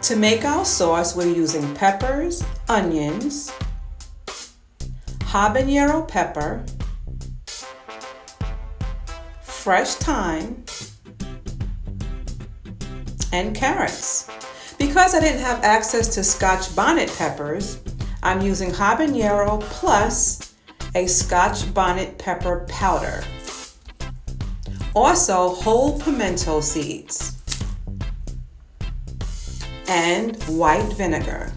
To make our sauce, we're using peppers, onions, habanero pepper, fresh thyme, and carrots. Because I didn't have access to Scotch bonnet peppers, I'm using habanero plus a Scotch bonnet pepper powder. Also, whole pimento seeds and white vinegar.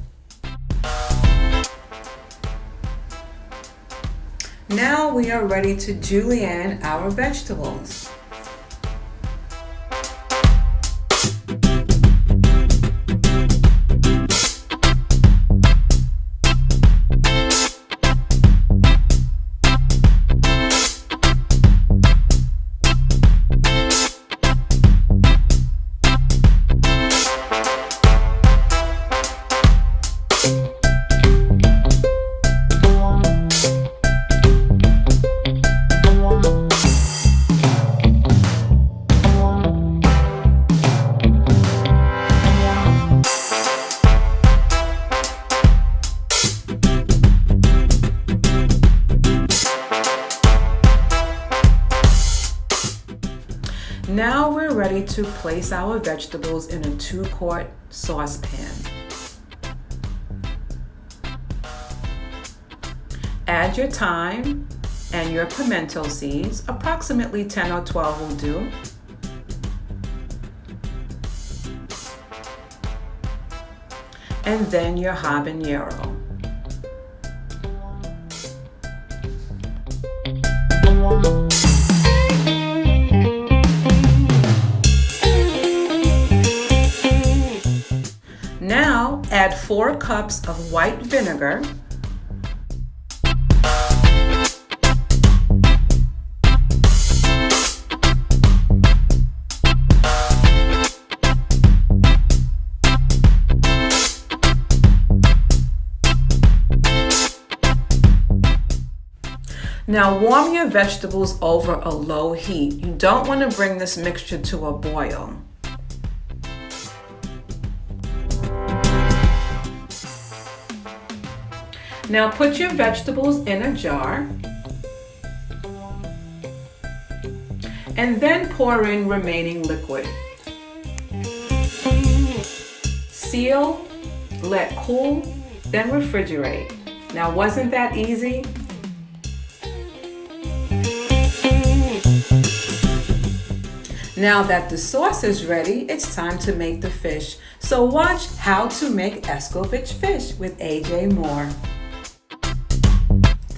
Now we are ready to julienne our vegetables. Now we're ready to place our vegetables in a 2-quart saucepan. Add your thyme and your pimento seeds, approximately 10 or 12 will do. And then your habanero. Now add 4 cups of white vinegar, Now warm your vegetables over a low heat. You don't want to bring this mixture to a boil. Now put your vegetables in a jar and then pour in remaining liquid. Seal, let cool, then refrigerate. Now wasn't that easy? Now that the sauce is ready, it's time to make the fish. So watch How to Make Escovitch Fish with AJ Moore.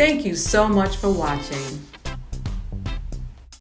Thank you so much for watching.